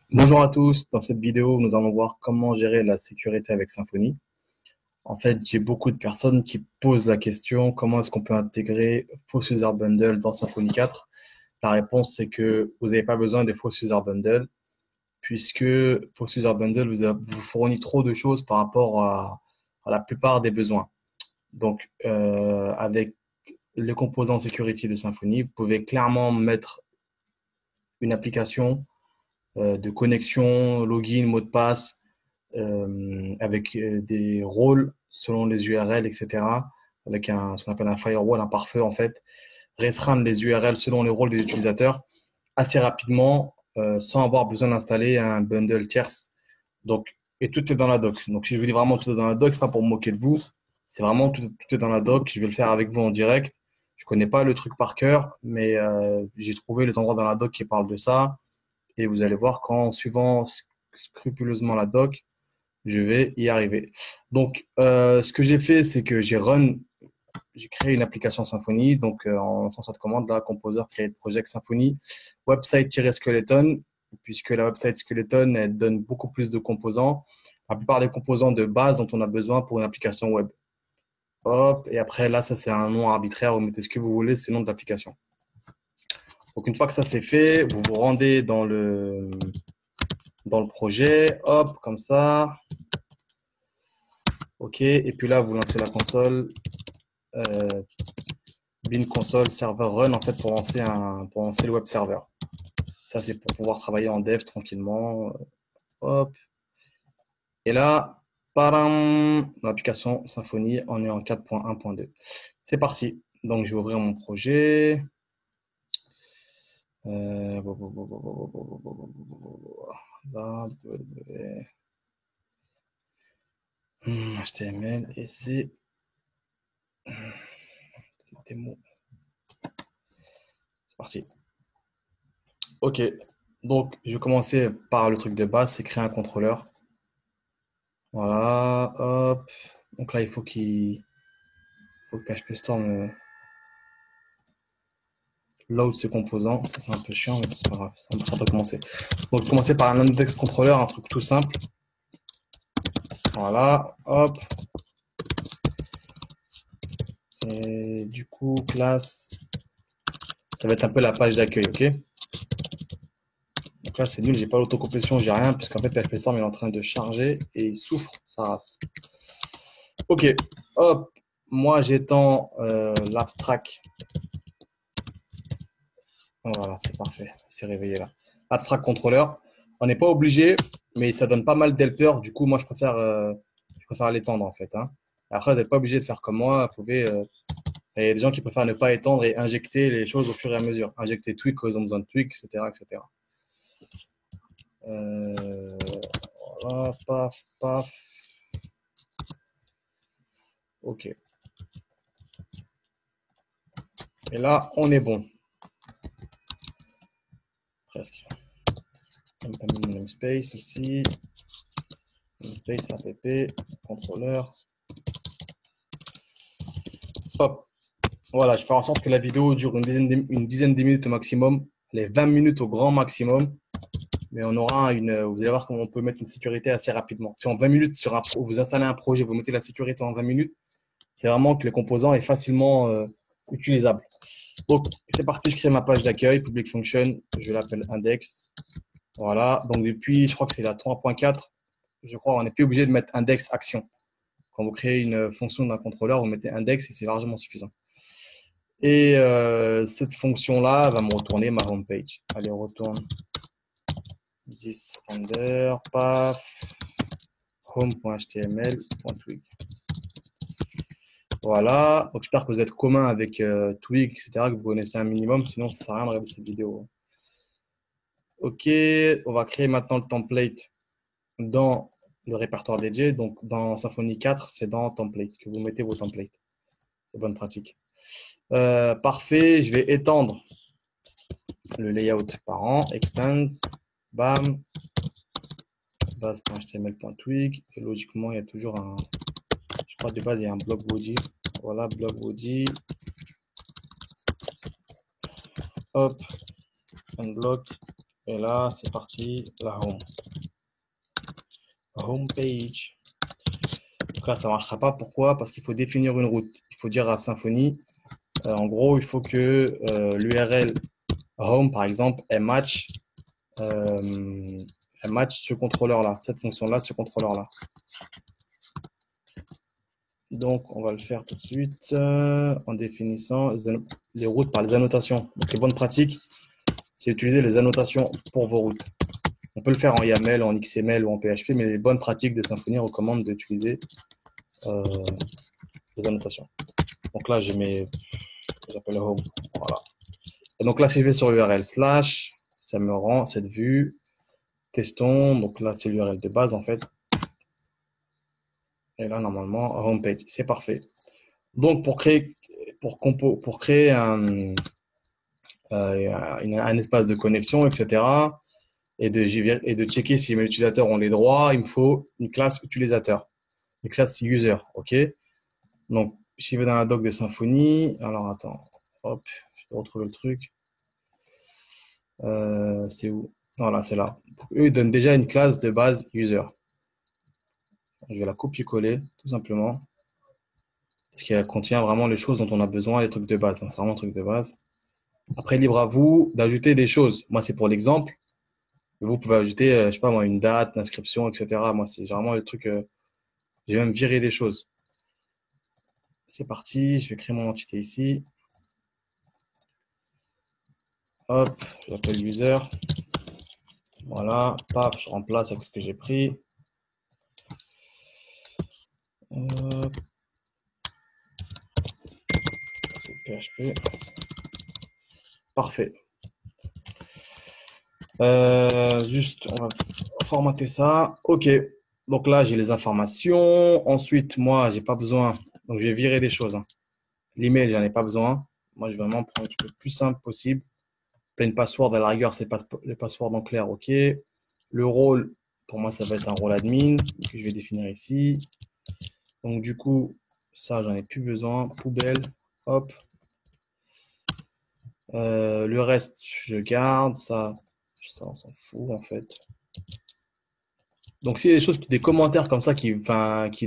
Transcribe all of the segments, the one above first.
Bonjour à tous, dans cette vidéo, nous allons voir comment gérer la sécurité avec Symfony. En fait, j'ai beaucoup de personnes qui posent la question, comment est-ce qu'on peut intégrer False User Bundle dans Symfony 4? La réponse, c'est que vous n'avez pas besoin des False User Bundle, puisque False User Bundle vous fournit trop de choses par rapport à la plupart des besoins. Donc, avec les composants security de Symfony, vous pouvez clairement mettre une application de connexion, login, mot de passe, avec des rôles selon les URL, etc. Avec ce qu'on appelle un firewall, un pare-feu en fait, restreindre les URL selon les rôles des utilisateurs assez rapidement sans avoir besoin d'installer un bundle tierce. Donc, et tout est dans la doc. Donc, si je vous dis vraiment tout est dans la doc, c'est pas pour me moquer de vous. C'est vraiment tout est dans la doc. Je vais le faire avec vous en direct. Je connais pas le truc par cœur, mais j'ai trouvé les endroits dans la doc qui parlent de ça. Et vous allez voir qu'en suivant scrupuleusement la doc, je vais y arriver. Donc, ce que j'ai fait, c'est que j'ai créé une application Symfony, donc en lançant cette commande là, Composer Create Project Symfony, website-skeleton, puisque la website skeleton, elle donne beaucoup plus de composants. La plupart des composants de base dont on a besoin pour une application web. Hop, et après là, ça c'est un nom arbitraire, vous mettez ce que vous voulez, c'est le nom de l'application. Donc une fois que ça c'est fait, vous vous rendez dans le projet, hop, comme ça. OK, et puis là, vous lancez la console, euh, bin console server run, en fait, pour lancer le web server. Ça, c'est pour pouvoir travailler en dev tranquillement. Hop. Et là, padam, l'application Symfony, on est en 4.1.2. C'est parti. Donc, je vais ouvrir mon projet. Là, HTML et c'est des mots. C'est parti. OK. Donc, je vais commencer par le truc de base, c'est créer un contrôleur. Voilà, hop. Donc là, faut que PHP Storm load ses composants. Ça, c'est un peu chiant, mais c'est pas grave. Ça va commencer. Donc, commencer par un index controller, un truc tout simple. Voilà, hop. Et du coup, classe, ça va être un peu la page d'accueil, ok? Donc là, c'est nul, j'ai pas l'autocomplétion, j'ai rien, puisqu'en fait, PHP Storm est en train de charger et il souffre sa race. Ok, hop. Moi, j'étends l'abstract. Voilà, c'est parfait. C'est réveillé là. Abstract controller. On n'est pas obligé, mais ça donne pas mal d'helpers. Du coup, moi, je préfère l'étendre en fait, hein. Après, vous n'êtes pas obligé de faire comme moi. Vous pouvez, il y a des gens qui préfèrent ne pas étendre et injecter les choses au fur et à mesure. Injecter tweak quand ils ont besoin de tweak, etc., etc. Voilà, paf, paf. Ok. Et là, on est bon. Presque. On a pas mis mon namespace aussi. Namespace, app, contrôleur. Hop. Voilà, je vais faire en sorte que la vidéo dure une dizaine de minutes au maximum, les 20 minutes au grand maximum. Mais vous allez voir comment on peut mettre une sécurité assez rapidement. Si en 20 minutes, vous installez un projet, vous mettez la sécurité en 20 minutes, c'est vraiment que le composant est facilement utilisable. Donc, c'est parti, je crée ma page d'accueil, public function, je l'appelle index. Voilà, donc depuis, je crois que c'est la 3.4, je crois, on n'est plus obligé de mettre index action. Quand vous créez une fonction d'un contrôleur, vous mettez index et c'est largement suffisant. Et cette fonction-là va me retourner ma home page. Allez, on retourne 10 render, paf, home.html.twig. Voilà, donc j'espère que vous êtes commun avec Twig, etc., que vous connaissez un minimum, sinon ça ne sert à rien de regarder cette vidéo. Ok, on va créer maintenant le template dans le répertoire dédié. Donc dans Symfony 4, c'est dans template que vous mettez vos templates. C'est bonne pratique. Parfait, je vais étendre le layout parent, extends, bam, base.html.twig. Et logiquement, il y a toujours je crois de base, il y a un block body. Voilà, block body. Hop, unblock. Et là, c'est parti, la home page. Donc là, ça ne marchera pas. Pourquoi? Parce qu'il faut définir une route. Il faut dire à Symfony, en gros, il faut que l'URL home, par exemple, elle match ce contrôleur-là, cette fonction-là, ce contrôleur-là. Donc, on va le faire tout de suite en définissant les routes par les annotations. Donc, les bonnes pratiques, c'est utiliser les annotations pour vos routes. On peut le faire en YAML, en XML ou en PHP, mais les bonnes pratiques de Symfony recommandent d'utiliser euh, les annotations. Donc là, j'appelle home. Voilà. Et donc là, si je vais sur l'URL slash, ça me rend cette vue. Testons. Donc là, c'est l'URL de base en fait. Et là, normalement, homepage. C'est parfait. Donc pour créer un espace de connexion, etc., et de checker si mes utilisateurs ont les droits, il me faut une classe utilisateur, une classe user. OK? Donc, si je vais dans la doc de Symfony, alors attends, hop, je vais retrouver le truc. C'est où? Voilà, c'est là. Donc, eux, ils donnent déjà une classe de base user. Je vais la copier-coller, tout simplement, parce qu'elle contient vraiment les choses dont on a besoin, les trucs de base. Hein, c'est vraiment un truc de base. Après, libre à vous d'ajouter des choses. Moi, c'est pour l'exemple. Vous pouvez ajouter, je sais pas moi, une date, une inscription, etc. Moi, c'est généralement le truc. J'ai même viré des choses. C'est parti. Je vais créer mon entité ici. Hop, je l'appelle user. Voilà. Paf, je remplace avec ce que j'ai pris. PHP. Parfait. Juste, on va formater ça. OK. Donc là, j'ai les informations. Ensuite, moi, j'ai pas besoin. Donc, je vais virer des choses. Hein. L'email, j'en ai pas besoin. Moi, je vais vraiment prendre un truc le plus simple possible. Plain password, à la rigueur, c'est le password en clair. OK. Le rôle, pour moi, ça va être un rôle admin que je vais définir ici. Donc, du coup, ça, j'en ai plus besoin. Poubelle. Hop. Le reste, je garde. Ça, on s'en fout, en fait. Donc, s'il y a des choses, des commentaires comme ça qui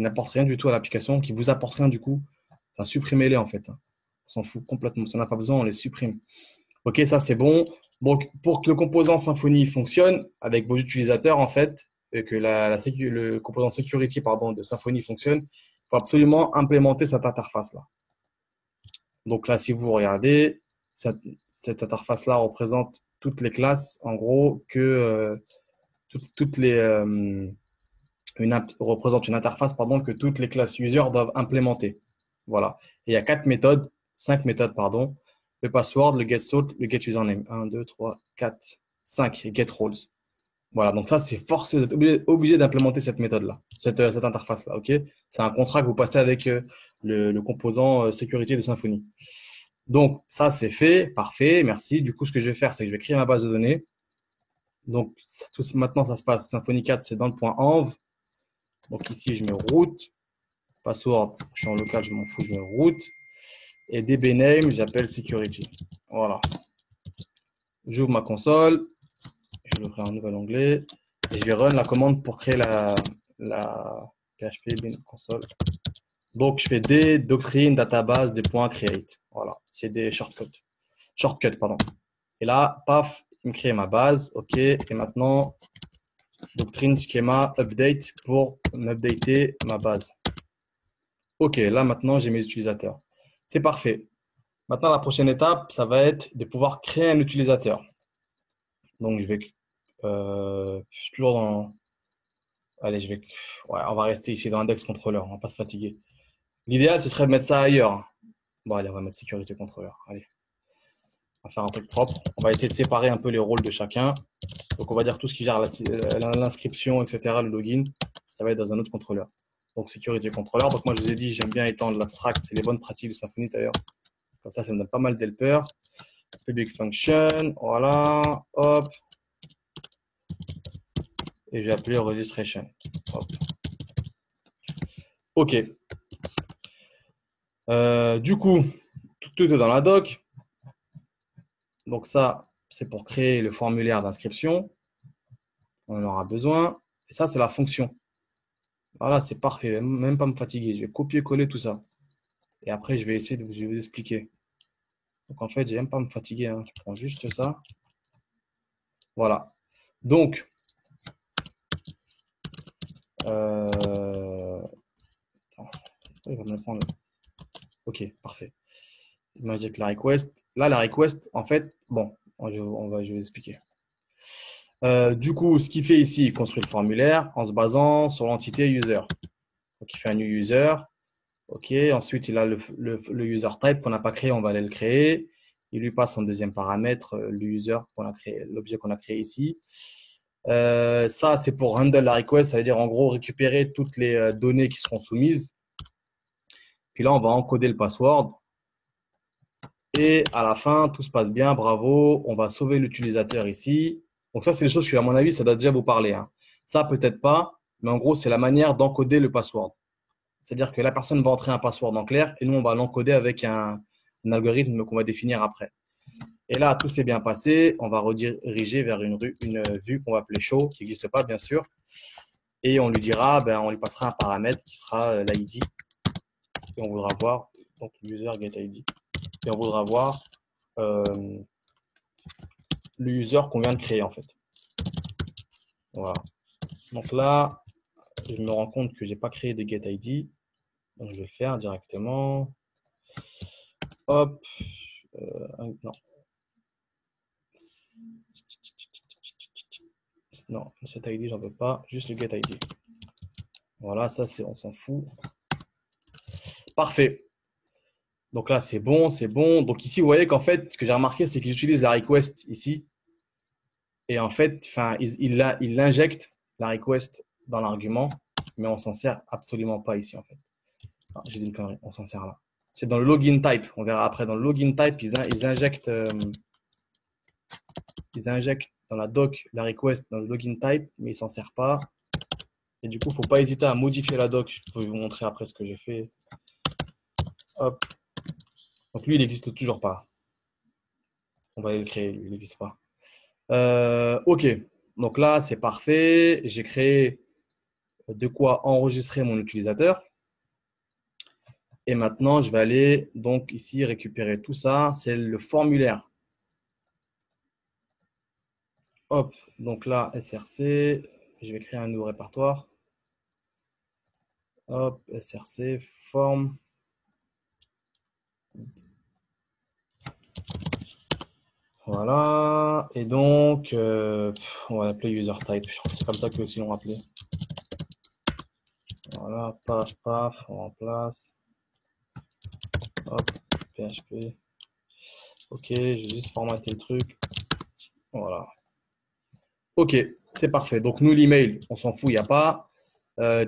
n'apportent rien du tout à l'application, qui vous apportent rien du coup, supprimez-les en fait. On s'en fout complètement. Si on n'a pas besoin, on les supprime. Ok, ça c'est bon. Donc, pour que le composant Symfony fonctionne avec vos utilisateurs en fait, et que le composant security pardon, de Symfony fonctionne, il faut absolument implémenter cette interface-là. Donc là, si vous regardez, cette interface-là représente toutes les classes, en gros, toutes les représente une interface pardon, que toutes les classes users doivent implémenter. Voilà. Et il y a 5 méthodes, pardon. Le password, le getSalt, le getUsername. 1, 2, 3, 4, 5 et getRoles. Voilà, donc ça, c'est forcé, vous êtes obligé d'implémenter cette méthode-là, cette interface-là, ok? C'est un contrat que vous passez avec le composant sécurité de Symfony. Donc, ça, c'est fait, parfait, merci. Du coup, ce que je vais faire, c'est que je vais créer ma base de données. Donc, maintenant, ça se passe, Symfony 4, c'est dans le point env. Donc ici, je mets root, password, je suis en local, je m'en fous, je mets root. Et dbname, j'appelle security. Voilà. J'ouvre ma console, je vais ouvrir un nouvel onglet et je vais run la commande pour créer la PHP bin console. Donc je fais des doctrines, database, des points create. Voilà, c'est des shortcuts. Shortcuts, pardon. Et là, paf, il me crée ma base. OK. Et maintenant, doctrine, schéma, update pour m'updater ma base. OK, là maintenant, j'ai mes utilisateurs. C'est parfait. Maintenant, la prochaine étape, ça va être de pouvoir créer un utilisateur. Donc, je suis toujours dans. Allez, ouais, on va rester ici dans index controller. On va pas se fatiguer. L'idéal, ce serait de mettre ça ailleurs. Bon, allez, on va mettre sécurité contrôleur. Allez, on va faire un truc propre. On va essayer de séparer un peu les rôles de chacun. Donc, on va dire tout ce qui gère l'inscription, etc., le login, ça va être dans un autre contrôleur. Donc, sécurité contrôleur. Donc, moi, je vous ai dit, j'aime bien étendre l'abstract. C'est les bonnes pratiques de Symfony d'ailleurs. Comme ça me donne pas mal d'helpers. Public function, voilà, hop. Et j'ai appelé registration. Hop. OK. Du coup, tout est dans la doc. Donc ça, c'est pour créer le formulaire d'inscription. On en aura besoin. Et ça, c'est la fonction. Voilà, c'est parfait. Même pas me fatiguer. Je vais copier-coller tout ça. Et après, je vais essayer de vous expliquer. Donc, en fait, je n'aime pas me fatiguer, hein. Je prends juste ça. Voilà. Donc, attends, il va me le prendre. Ok, parfait. Magic la request. Là, la request, en fait, bon, je vais vous expliquer. Du coup, ce qu'il fait ici, il construit le formulaire en se basant sur l'entité user. Donc, il fait un new user. OK. Ensuite, il a le user type qu'on n'a pas créé, on va aller le créer. Il lui passe en deuxième paramètre le user qu'on a créé, l'objet qu'on a créé ici. Ça, c'est pour handle la request, ça veut dire en gros récupérer toutes les données qui seront soumises. Puis là, on va encoder le password. Et à la fin, tout se passe bien, bravo. On va sauver l'utilisateur ici. Donc ça, c'est les choses que, à mon avis, ça doit déjà vous parler, hein. Ça, peut-être pas, mais en gros, c'est la manière d'encoder le password. C'est-à-dire que la personne va entrer un password en clair et nous, on va l'encoder avec un algorithme qu'on va définir après. Et là, tout s'est bien passé. On va rediriger vers une vue qu'on va appeler show, qui n'existe pas, bien sûr. Et on lui dira, on lui passera un paramètre qui sera l'ID. Et on voudra voir, donc user get ID. Et on voudra voir le user qu'on vient de créer, en fait. Voilà. Donc là, je me rends compte que je n'ai pas créé de get ID. Donc je vais le faire directement. Hop. Non. Non, cet ID, j'en veux pas. Juste le get ID. Voilà, ça, on s'en fout. Parfait. Donc là, c'est bon, c'est bon. Donc ici, vous voyez qu'en fait, ce que j'ai remarqué, c'est qu'ils utilisent la request ici. Et en fait, il injecte la request dans l'argument, mais on s'en sert absolument pas ici, en fait. J'ai dit une connerie, on s'en sert là. C'est dans le login type. On verra après. Dans le login type, ils injectent dans la doc la request dans le login type, mais ils s'en servent pas. Et du coup, il ne faut pas hésiter à modifier la doc. Je vais vous montrer après ce que j'ai fait. Hop. Donc lui, il n'existe toujours pas. On va aller le créer, lui, il n'existe pas. OK. Donc là, c'est parfait. J'ai créé de quoi enregistrer mon utilisateur. Et maintenant, je vais aller donc ici récupérer tout ça. C'est le formulaire. Hop. Donc là, SRC. Je vais créer un nouveau répertoire. Hop, SRC, forme. Voilà. Et donc, on va l'appeler user type. Je crois que c'est comme ça que aussi l'on appelé. Voilà, paf, paf, on remplace. Hop, PHP. Ok, j'ai juste formaté le truc. Voilà. Ok, c'est parfait. Donc, nous, l'email, on s'en fout, il n'y a pas.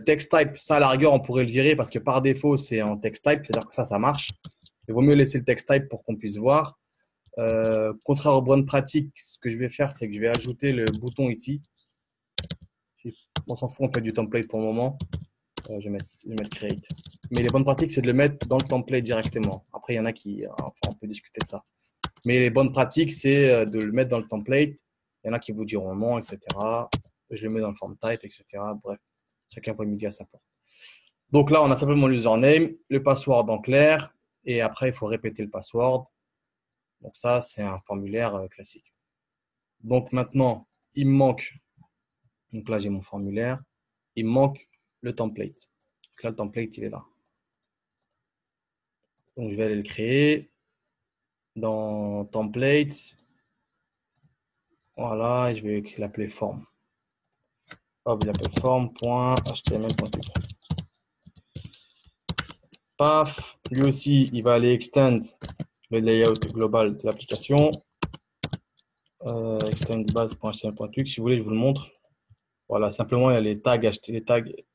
Text type, ça, à la rigueur, on pourrait le virer parce que par défaut, c'est en text type. C'est-à-dire que ça marche. Il vaut mieux laisser le text type pour qu'on puisse voir. Contraire aux bonnes pratiques, ce que je vais faire, c'est que je vais ajouter le bouton ici. On s'en fout, on fait du template pour le moment. Je vais mettre create. Mais les bonnes pratiques, c'est de le mettre dans le template directement. Après, il y en a qui, enfin, on peut discuter de ça. Mais les bonnes pratiques, c'est de le mettre dans le template. Il y en a qui vous diront non, etc. Je le mets dans le form type, etc. Bref, chacun peut midi à sa porte. Donc là, on a simplement l'username, le password en clair, et après, il faut répéter le password. Donc ça, c'est un formulaire classique. Donc maintenant, il me manque, donc là, j'ai mon formulaire, il me manque le template. Donc là, le template, il est là. Donc, je vais aller le créer dans template. Voilà, et je vais l'appeler form. Hop, je l'appelle form.html.txt. Paf, lui aussi, il va aller extend le layout global de l'application. Extend base.html.txt. Si vous voulez, je vous le montre. Voilà, simplement, il y a les tags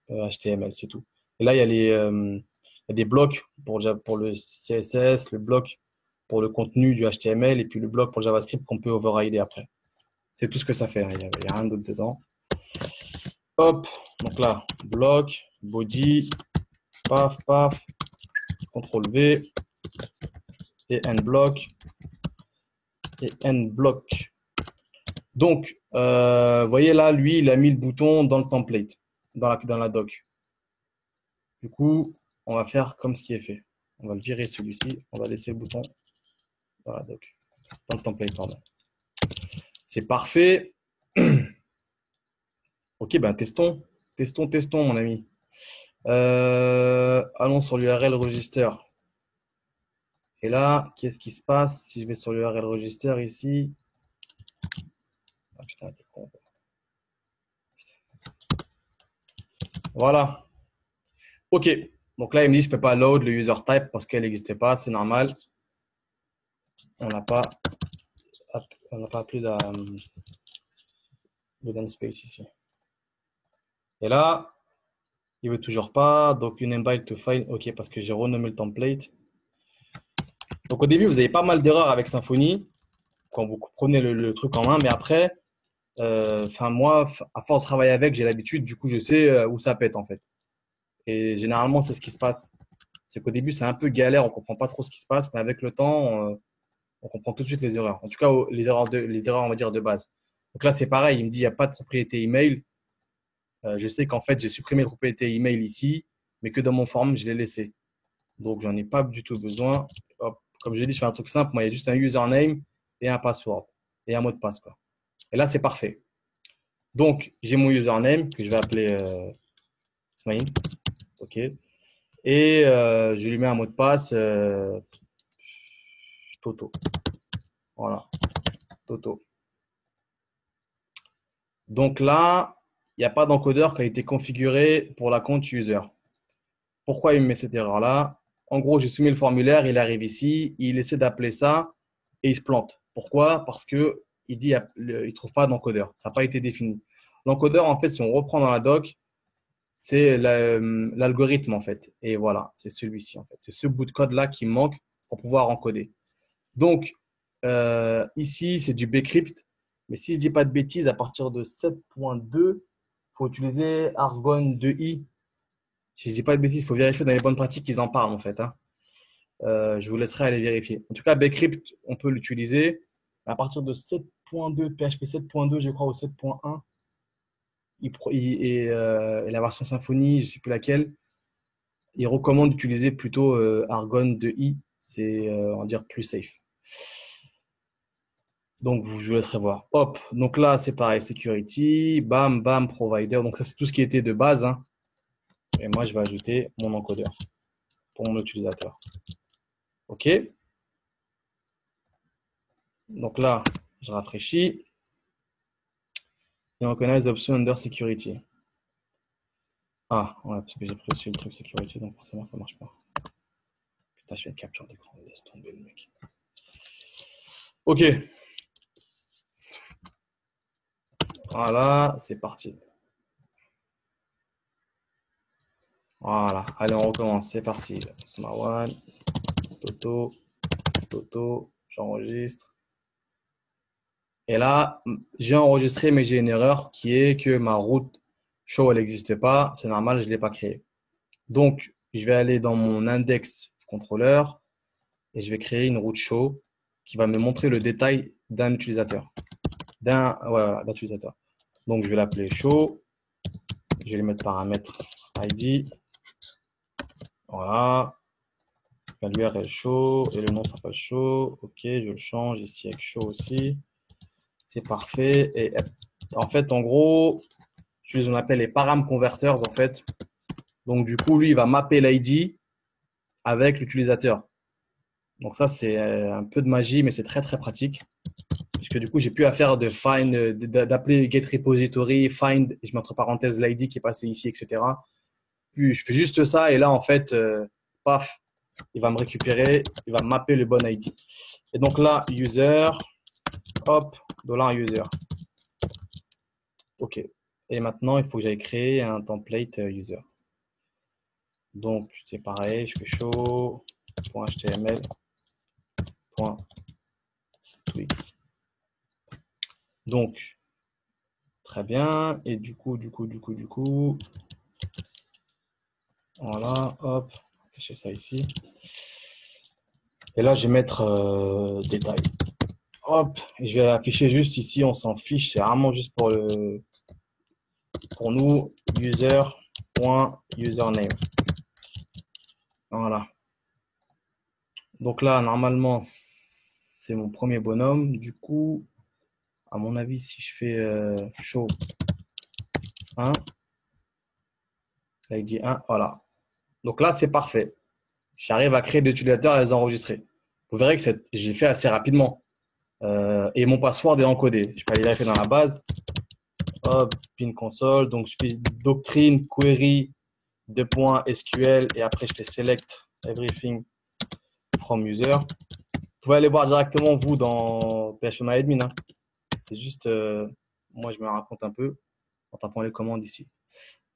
HTML, c'est tout. Et là, il y a des blocs pour le CSS, le bloc pour le contenu du HTML et puis le bloc pour le JavaScript qu'on peut overrider après. C'est tout ce que ça fait, hein. Il n'y a rien d'autre dedans. Hop, donc là, bloc, body, paf, paf, CTRL V, et end block, Donc, vous voyez là, lui, il a mis le bouton dans le template, dans la doc. Du coup, on va faire comme ce qui est fait. On va le virer celui-ci. On va laisser le bouton dans la doc, dans le template, pardon. C'est parfait. Ok, ben testons. Testons, mon ami. Allons sur l'URL register. Et là, qu'est-ce qui se passe si je vais sur l'URL register ici? Ah, putain, t'es con. Voilà. Ok. Donc là, il me dit je ne peux pas load le user type parce qu'elle n'existait pas. C'est normal. On n'a pas, appelé le namespace ici. Et là, il veut toujours pas. Donc, une invite to file. Ok, parce que j'ai renommé le template. Donc, au début, vous avez pas mal d'erreurs avec Symfony quand vous prenez le truc en main. Mais après, moi, à force de travailler avec, j'ai l'habitude. Du coup, je sais où ça pète en fait. Et généralement, c'est ce qui se passe. C'est qu'au début, c'est un peu galère. On comprend pas trop ce qui se passe. Mais avec le temps, on comprend tout de suite les erreurs. En tout cas, les erreurs, on va dire, de base. Donc là, c'est pareil. Il me dit il n'y a pas de propriété email. Je sais qu'en fait, j'ai supprimé la propriété email ici, mais que dans mon form, je l'ai laissé. Donc, j'en ai pas du tout besoin. Hop. Comme je l'ai dit, je fais un truc simple. Moi, il y a juste un username et un password et un mot de passe, quoi. Et là, c'est parfait. Donc, j'ai mon username que je vais appeler Smaïn. OK. Et je lui mets un mot de passe Toto. Voilà. Toto. Donc là, il n'y a pas d'encodeur qui a été configuré pour la compte user. Pourquoi il me met cette erreur-là? En gros, j'ai soumis le formulaire, il arrive ici, il essaie d'appeler ça et il se plante. Pourquoi? Parce que il dit il trouve pas d'encodeur. Ça n'a pas été défini. L'encodeur, en fait, si on reprend dans la doc, c'est l'algorithme en fait. Et voilà, c'est celui-ci en fait. C'est ce bout de code là qui manque pour pouvoir encoder. Donc ici, c'est du bcrypt. Mais si je dis pas de bêtises, à partir de 7.2, il faut utiliser Argon 2i. Si je dis pas de bêtises, il faut vérifier dans les bonnes pratiques qu'ils en parlent en fait, hein. Je vous laisserai aller vérifier. En tout cas, bcrypt, on peut l'utiliser. À partir de 7.2, PHP 7.2, je crois, ou 7.1, et la version Symfony, je ne sais plus laquelle, il recommande d'utiliser plutôt Argon 2i. C'est, on va dire, plus safe. Donc, je vous laisserai voir. Hop, donc là, c'est pareil, security, bam, bam, provider. Donc, ça, c'est tout ce qui était de base, hein. Et moi, je vais ajouter mon encodeur pour mon utilisateur. OK. Donc là, je rafraîchis. Et on connaît les options under security. Ah, ouais, parce que j'ai pris aussi le truc security, donc forcément, ça marche pas. Putain, je fais une capture d'écran. Laisse tomber le mec. OK. Voilà, c'est parti. Voilà. Allez, on recommence. C'est parti. Smart One. Toto. Toto. J'enregistre. Et là, j'ai enregistré, mais j'ai une erreur qui est que ma route show, elle n'existe pas. C'est normal, je ne l'ai pas créée. Donc, je vais aller dans mon index contrôleur et je vais créer une route show qui va me montrer le détail d'un utilisateur. Voilà, d'un utilisateur. Donc, je vais l'appeler show. Je vais lui mettre paramètre ID. Voilà. L'URL show et le nom s'appelle show. OK, je le change ici avec show aussi. C'est parfait. Et en fait, en gros, je les on appelle les param converters en fait. Donc, du coup, lui, il va mapper l'ID avec l'utilisateur. Donc, ça, c'est un peu de magie, mais c'est très, très pratique. Puisque du coup, j'ai plus à faire de find, d'appeler get repository, find, je mets entre parenthèses l'ID qui est passé ici, etc. Puis, je fais juste ça et là, en fait, paf, il va me récupérer, il va mapper le bon ID. Et donc là, user, hop, $user. OK. Et maintenant, il faut que j'aille créer un template user. Donc, c'est pareil, je fais show.html. Tweak. Donc, très bien. Et du coup, voilà, hop, cacher ça ici. Et là, je vais mettre détail. Hop, je vais afficher juste ici, on s'en fiche, c'est vraiment juste pour nous, user.username. Voilà. Donc là, normalement, c'est mon premier bonhomme. Du coup, à mon avis, si je fais show 1, là il dit 1, voilà. Donc là, c'est parfait. J'arrive à créer des utilisateurs et les enregistrer. Vous verrez que j'ai fait assez rapidement. Et mon password est encodé. Je peux aller vérifier dans la base. Hop, pin console. Donc, je fais doctrine, query, .sql et après, je fais select everything from user. Vous pouvez aller voir directement, vous, dans PHPMyAdmin. Hein. C'est juste, moi, je me raconte un peu en tapant les commandes ici.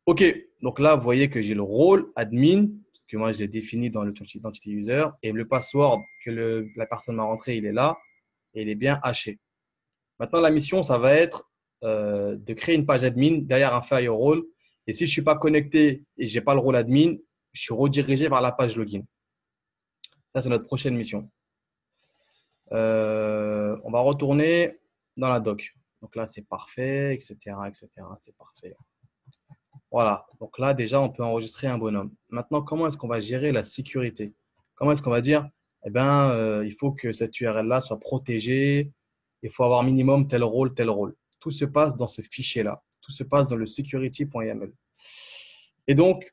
OK, donc là, vous voyez que j'ai le rôle admin, que moi, je l'ai défini dans l'identité user, et le password que la personne m'a rentré, il est là, et il est bien haché. Maintenant, la mission, ça va être de créer une page admin derrière un firewall. Et si je ne suis pas connecté et je n'ai pas le rôle admin, je suis redirigé vers la page login. Ça, c'est notre prochaine mission. On va retourner dans la doc. Donc là, c'est parfait, etc., etc. C'est parfait. Voilà. Donc là, déjà, on peut enregistrer un bonhomme. Maintenant, comment est-ce qu'on va gérer la sécurité? Comment est-ce qu'on va dire, eh ben, il faut que cette URL-là soit protégée. Il faut avoir minimum tel rôle, tel rôle. Tout se passe dans ce fichier-là. Tout se passe dans le security.yaml. Et donc,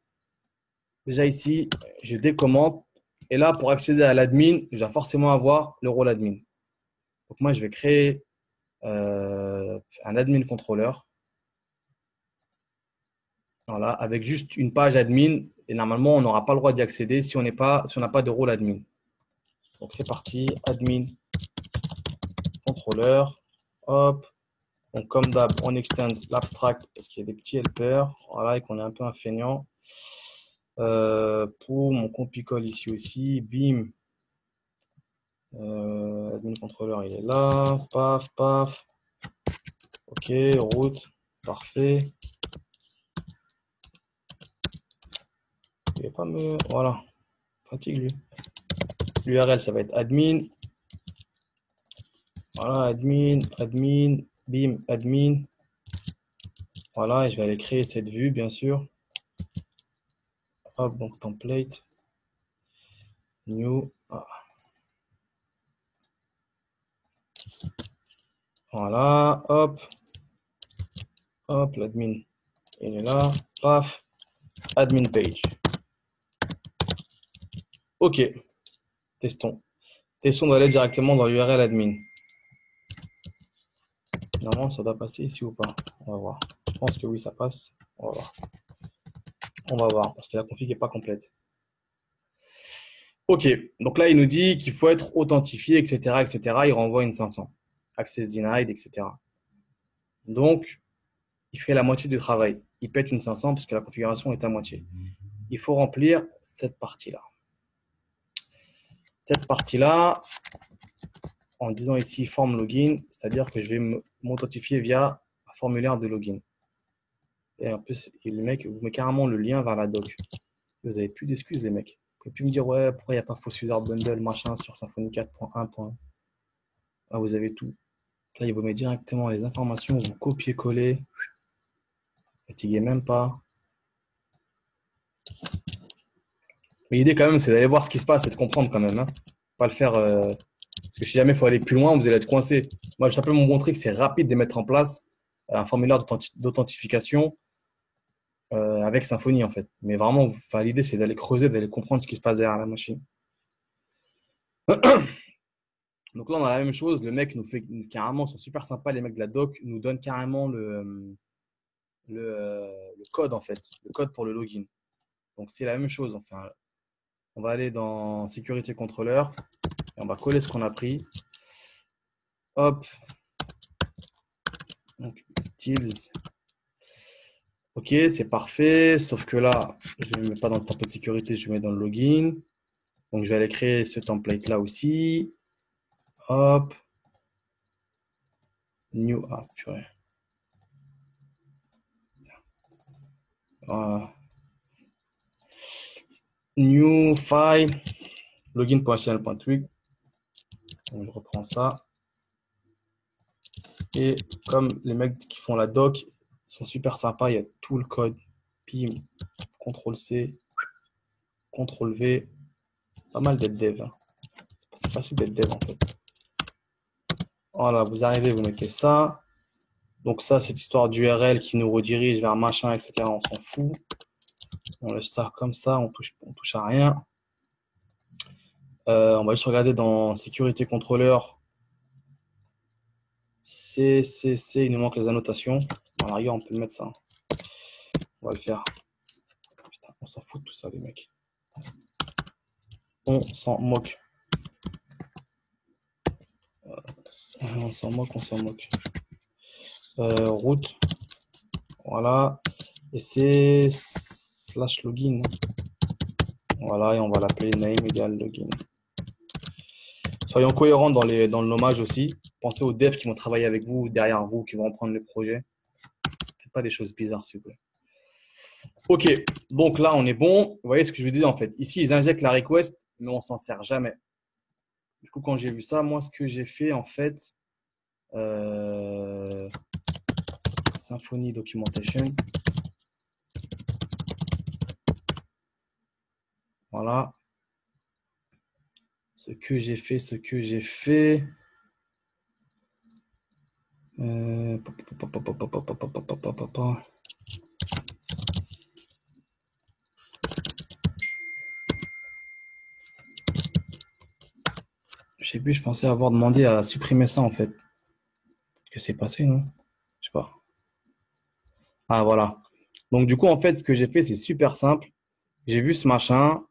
déjà ici, je décommente. Et là, pour accéder à l'admin, je dois forcément avoir le rôle admin. Donc moi, je vais créer un admin controller. Voilà, avec juste une page admin. Et normalement, on n'aura pas le droit d'y accéder si on n'a pas de rôle admin. Donc c'est parti, admin controller. Hop. Donc comme d'hab, on extend l'abstract parce qu'il y a des petits helpers. Voilà, et qu'on est un peu un feignant. Pour mon compicol ici aussi, bim. Admin controller, il est là. Paf, paf. Ok, route. Parfait. Il va pas me. Voilà. Fatigue lui. L'URL, ça va être admin. Voilà, admin, admin, bim, admin. Voilà, et je vais aller créer cette vue, bien sûr. Hop, donc template. New. Ah. Voilà, hop. Hop, l'admin. Il est là. Paf. Admin page. OK. Testons. Testons d'aller directement dans l'URL admin. Normalement, ça doit passer ici ou pas? On va voir. Je pense que oui, ça passe. On va voir. On va voir, parce que la config n'est pas complète. OK. Donc là, il nous dit qu'il faut être authentifié, etc., etc. Il renvoie une 500. Access denied, etc. Donc, il fait la moitié du travail. Il pète une 500 parce que la configuration est à moitié. Il faut remplir cette partie-là. Cette partie-là, en disant ici form login, c'est-à-dire que je vais m'authentifier via un formulaire de login. Et en plus, le mec vous met carrément le lien vers la doc. Vous n'avez plus d'excuses, les mecs. Vous pouvez plus me dire, ouais, pourquoi il n'y a pas faux user bundle, machin, sur Symfony 4.1. Ah, vous avez tout. Là, il vous met directement les informations, vous copiez-collez. Fatiguez même pas. Mais l'idée, quand même, c'est d'aller voir ce qui se passe et de comprendre quand même. Hein. Pas le faire. Parce que si jamais il faut aller plus loin, vous allez être coincé. Moi, je vais simplement vous montrer que c'est rapide de mettre en place un formulaire d'authentification avec Symfony, en fait. Mais vraiment, l'idée, c'est d'aller creuser, d'aller comprendre ce qui se passe derrière la machine. Donc là, on a la même chose. Le mec nous fait carrément, ils sont super sympas, les mecs de la doc, nous donnent carrément le code, en fait. Le code pour le login. Donc, c'est la même chose. Enfin, on va aller dans Sécurité contrôleur et on va coller ce qu'on a pris. Hop. Donc, utils. Ok, c'est parfait. Sauf que là, je ne le mets pas dans le template de sécurité, je le mets dans le login. Donc, je vais aller créer ce template-là aussi. Hop. New. Ah, purée. Voilà. New file. Login.html.twig. Donc, je reprends ça. Et comme les mecs qui font la doc, ils sont super sympas, il y a tout le code. Pim, CTRL-C, CTRL-V. Pas mal d'être dev. Hein. C'est facile d'être dev en fait. Voilà, vous arrivez, vous mettez ça. Donc ça, cette histoire d'URL qui nous redirige vers machin, etc. On s'en fout. On laisse ça comme ça, on touche à rien. On va juste regarder dans sécurité contrôleur. Il nous manque les annotations. Dans l'arrière, on peut mettre ça. On va le faire. Putain, on s'en fout de tout ça, les mecs. On s'en moque. On s'en moque, on s'en moque. Route. Voilà. Et c'est slash login. Voilà, et on va l'appeler name égale login. Soyons cohérents dans le nommage aussi. Pensez aux devs qui vont travailler avec vous, derrière vous, qui vont reprendre le projet. Faites pas des choses bizarres, s'il vous plaît. Ok, donc là, on est bon. Vous voyez ce que je vous disais en fait. Ici, ils injectent la request, mais on s'en sert jamais. Du coup, quand j'ai vu ça, moi, ce que j'ai fait en fait, Symfony Documentation. Voilà. Ce que j'ai fait. Je sais plus, je pensais avoir demandé à supprimer ça en fait. Que c'est passé, non? Je sais pas. Ah, voilà. Donc, du coup, en fait, ce que j'ai fait, c'est super simple. J'ai vu ce machin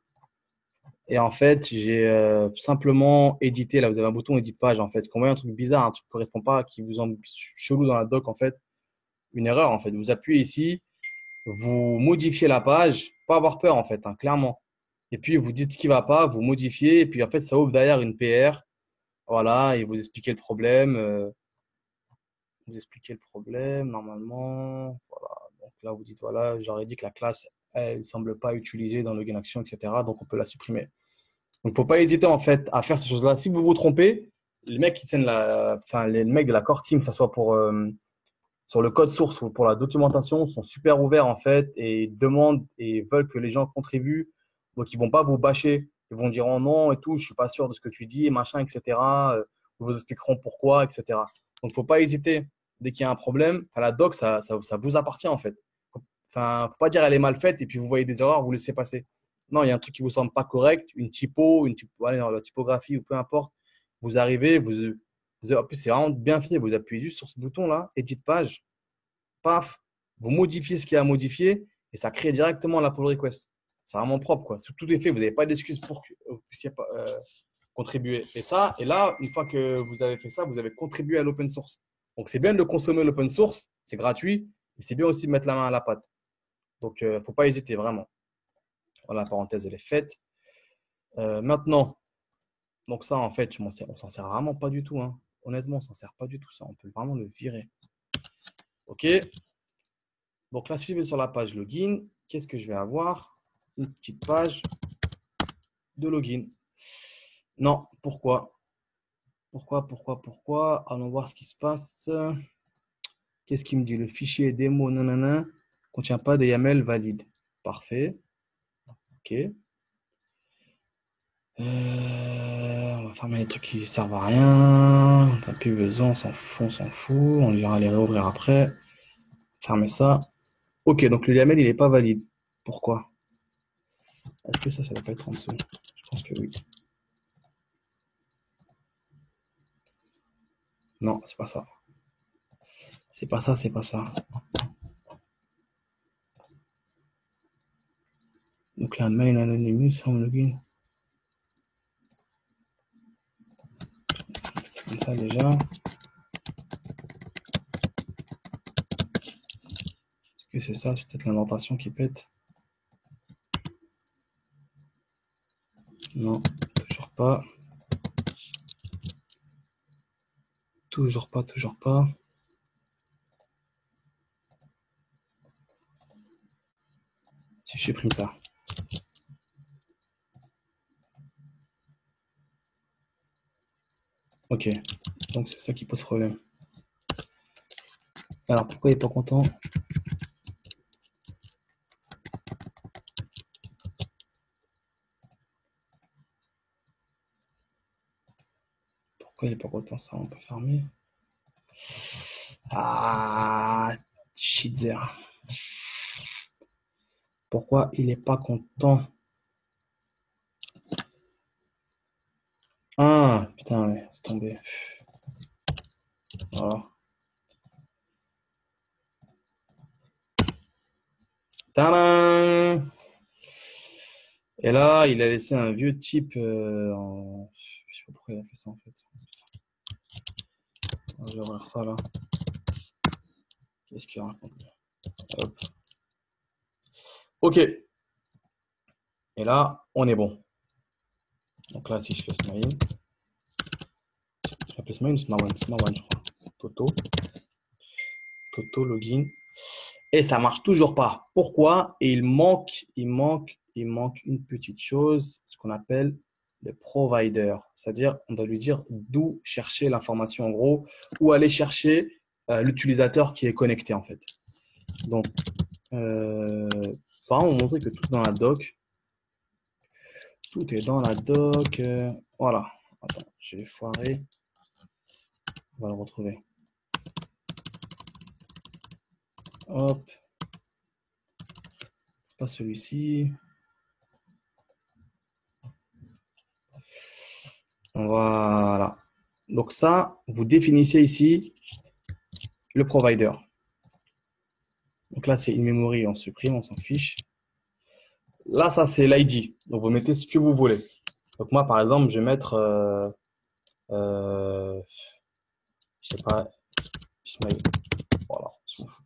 et en fait, j'ai simplement édité. Là, vous avez un bouton édite page en fait. Quand vous voyez un truc bizarre, un truc qui ne correspond pas, qui vous en chelou dans la doc, en fait, une erreur en fait. Vous appuyez ici, vous modifiez la page, pas avoir peur en fait, hein, clairement. Et puis, vous dites ce qui ne va pas, vous modifiez et puis en fait, ça ouvre derrière une PR. Voilà, et vous expliquez le problème. Vous expliquez le problème normalement. Voilà. Donc là, vous dites, voilà, j'aurais dit que la classe, elle ne semble pas utilisée dans le gain action, etc. Donc, on peut la supprimer. Donc, il ne faut pas hésiter en fait à faire ces choses-là. Si vous vous trompez, les mecs qui tiennent les mecs de la core team, que ce soit pour, sur le code source ou pour la documentation, sont super ouverts en fait et demandent et veulent que les gens contribuent. Donc, ils ne vont pas vous bâcher. Ils vont dire, oh non et tout, je ne suis pas sûr de ce que tu dis, machin, etc. Ils vous expliqueront pourquoi, etc. Donc, il ne faut pas hésiter. Dès qu'il y a un problème, la doc, ça vous appartient en fait. Enfin, faut pas dire elle est mal faite et puis vous voyez des erreurs, vous laissez passer. Non, il y a un truc qui vous semble pas correct, une typo, voilà, la typographie ou peu importe. Vous arrivez, en plus c'est vraiment bien fait. Vous appuyez juste sur ce bouton là, édite page, paf, vous modifiez ce qu'il y a à modifier et ça crée directement la pull request. C'est vraiment propre quoi. Tout est fait, vous n'avez pas d'excuses pour que vous puissiez contribuer. Et là, une fois que vous avez fait ça, vous avez contribué à l'open source. Donc c'est bien de le consommer l'open source, c'est gratuit, mais c'est bien aussi de mettre la main à la pâte. Donc, il ne faut pas hésiter, vraiment. Voilà, la parenthèse, elle est faite. Maintenant, donc ça, en fait, on s'en sert vraiment pas du tout. Hein. Honnêtement, on s'en sert pas du tout. Ça, on peut vraiment le virer. OK. Donc là, si je vais sur la page login, qu'est-ce que je vais avoir? Une petite page de login. Non, pourquoi? Pourquoi? Allons voir ce qui se passe. Qu'est-ce qu'il me dit? Le fichier démo nanana contient pas de YAML valide. Parfait. OK. On va fermer les trucs qui servent à rien. On n'a plus besoin, on s'en fout. On ira les réouvrir après. Fermer ça. Ok, donc le YAML, il n'est pas valide. Pourquoi? Est-ce que ça doit pas être en dessous? Je pense que oui. Non, c'est pas ça. C'est pas ça. Donc là, main anonymous, form login. C'est comme ça déjà. Est-ce que c'est ça? C'est peut-être l'indentation qui pète. Non, toujours pas. Toujours pas. Si je supprime ça. Ok, donc c'est ça qui pose problème. Alors, pourquoi il n'est pas content? Pourquoi il n'est pas content? Ça, on peut fermer. Ah, Shitzer. Pourquoi il n'est pas content? Ah, putain, ouais, c'est tombé. Voilà. Tadam! Et là, il a laissé un vieux type je sais pas pourquoi il a fait ça en fait. Je vais ouvrir ça là. Qu'est-ce qu'il raconte? Hop. Ok. Et là, on est bon. Donc là, si je fais smile, je l'appelle smile ou Smawan? Smawan, je crois. Toto. Toto, login. Et ça marche toujours pas. Pourquoi? Et il manque une petite chose, ce qu'on appelle le provider. C'est-à-dire, on doit lui dire d'où chercher l'information en gros, où aller chercher l'utilisateur qui est connecté en fait. Donc, par exemple, on montrer que tout est dans la doc. Tout est dans la doc. Voilà. Attends, je vais foirer. On va le retrouver. Hop. C'est pas celui-ci. Voilà. Donc ça, vous définissez ici le provider. Donc là, c'est in memory, on supprime, on s'en fiche. Là, ça, c'est l'ID. Donc vous mettez ce que vous voulez. Donc moi, par exemple, je vais mettre, je sais pas, Ismail. Voilà, je m'en fous.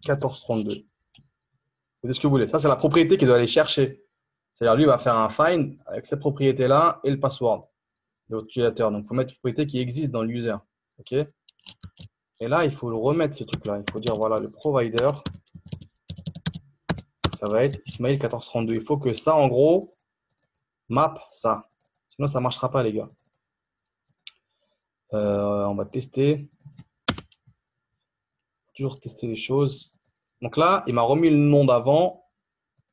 1432. Vous mettez ce que vous voulez. Ça, c'est la propriété qu'il doit aller chercher. C'est-à-dire, lui, il va faire un find avec cette propriété-là et le password de votre utilisateur. Donc, il faut mettre une propriété qui existe dans l'user. OK? Et là, il faut le remettre, ce truc-là. Il faut dire, voilà, le provider, ça va être Ismail 1432. Il faut que ça, en gros, map ça. Sinon, ça ne marchera pas, les gars. On va tester. Toujours tester les choses. Donc là, il m'a remis le nom d'avant.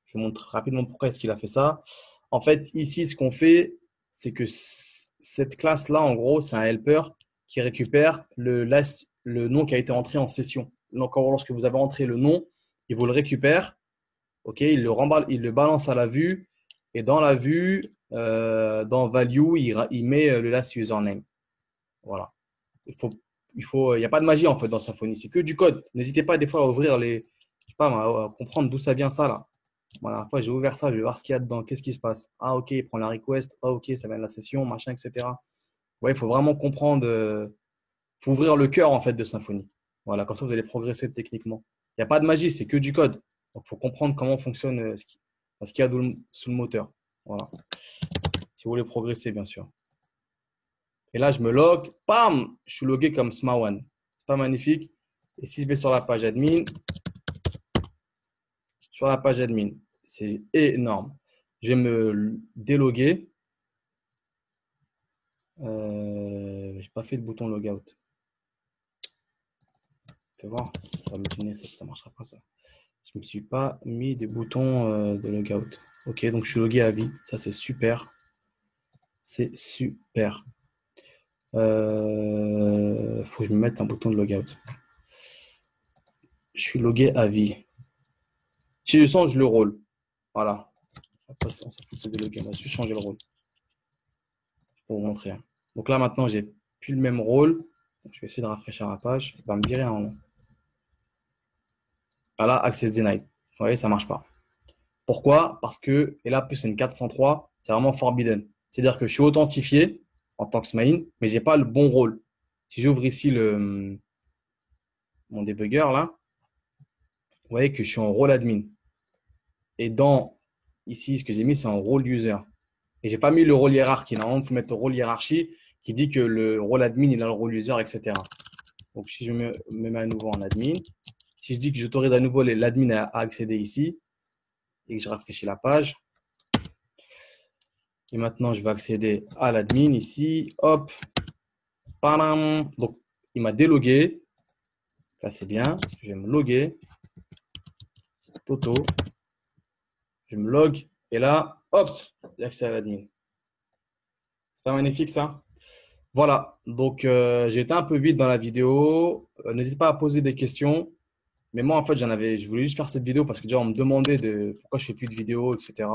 Je vous montre rapidement pourquoi est-ce qu'il a fait ça. En fait, ici, ce qu'on fait, c'est que cette classe-là, en gros, c'est un helper qui récupère le nom qui a été entré en session. Donc, lorsque vous avez entré le nom, il vous le récupère. OK, il le remballe, il le balance à la vue. Et dans la vue, dans value, il met le last username. Voilà. Il n'y a pas de magie en fait dans Symfony, c'est que du code. N'hésitez pas des fois à ouvrir je sais pas, à comprendre d'où ça vient ça là. Moi, la dernière fois, j'ai ouvert ça, je vais voir ce qu'il y a dedans, qu'est-ce qui se passe. Ah, ok, il prend la request, ah, ok, ça vient de la session, machin, etc. Ouais, il faut vraiment comprendre, faut ouvrir le cœur en fait de Symfony. Voilà, comme ça vous allez progresser techniquement. Il n'y a pas de magie, c'est que du code. Donc, il faut comprendre comment fonctionne ce qu'il y a sous le moteur. Voilà. Si vous voulez progresser, bien sûr. Et là, je me log, bam, je suis logué comme Smawan. C'est pas magnifique. Et si je vais sur la page admin, c'est énorme. Je vais me déloguer. Je n'ai pas fait de bouton logout. Fais voir, ça va me tuner, ça ne marchera pas ça. Je ne me suis pas mis des boutons de logout. Ok, donc je suis logué à vie. Ça, c'est super. C'est super. Faut que je me mette un bouton de logout. Je suis logué à vie. Si je sens, je le rôle. Voilà. Après, on s'en fout, c'est délogué. On va juste changer le rôle. Pour vous montrer. Donc là, maintenant, j'ai plus le même rôle. Donc, je vais essayer de rafraîchir la page. Il va me virer en. Voilà, access denied. Vous voyez, ça marche pas. Pourquoi? Parce que, et là, plus c'est une 403, c'est vraiment forbidden. C'est-à-dire que je suis authentifié en tant que main, mais j'ai pas le bon rôle. Si j'ouvre ici mon debugger là, vous voyez que je suis en rôle admin. Et ici, ce que j'ai mis, c'est en rôle user. Et j'ai pas mis le rôle hiérarchie. Normalement, il faut mettre le rôle hiérarchie qui dit que le rôle admin, il a le rôle user, etc. Donc, si je me mets à nouveau en admin, si je dis que j'autorise à nouveau l'admin à accéder ici, et que je rafraîchis la page, et maintenant, je vais accéder à l'admin ici, hop, padam. Donc, il m'a délogué. Là, c'est bien. Je vais me loguer. Toto. Je me log. Et là, hop, j'ai accès à l'admin. C'est pas magnifique ça? Voilà. Donc, j'ai été un peu vite dans la vidéo. N'hésite pas à poser des questions. Mais moi, en fait, je voulais juste faire cette vidéo parce que déjà, on me demandait pourquoi je fais plus de vidéos, etc.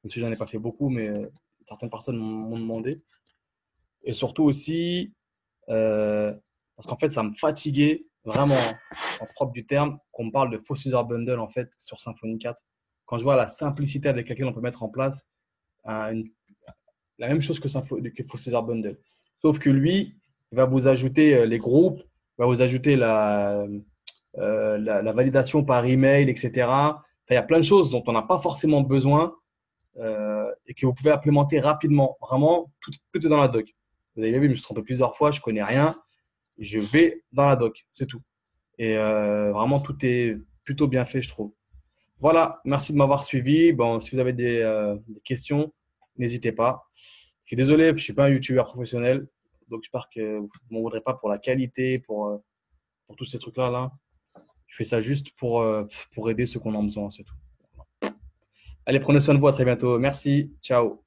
Même si j'en ai pas fait beaucoup, mais certaines personnes m'ont demandé. Et surtout aussi, euh, parce qu'en fait, ça me fatiguait vraiment, hein, en ce propre du terme, qu'on me parle de faux user bundle en fait sur Symfony 4. Quand je vois la simplicité avec laquelle on peut mettre en place une- la même chose que faux user bundle. Sauf que lui, il va vous ajouter les groupes, il va vous ajouter la validation par email, etc. Enfin, il y a plein de choses dont on n'a pas forcément besoin et que vous pouvez implémenter rapidement. Vraiment, tout est dans la doc. Vous avez vu, je me suis trompé plusieurs fois, je connais rien. Je vais dans la doc, c'est tout. Et vraiment, tout est plutôt bien fait, je trouve. Voilà, merci de m'avoir suivi. Bon, si vous avez des questions, n'hésitez pas. Je suis désolé, je ne suis pas un YouTuber professionnel, donc j'espère que vous ne m'en voudrez pas pour la qualité, pour tous ces trucs-là. Là. Je fais ça juste pour aider ceux qu'on en a besoin, c'est tout. Allez, prenez soin de vous, à très bientôt. Merci, ciao.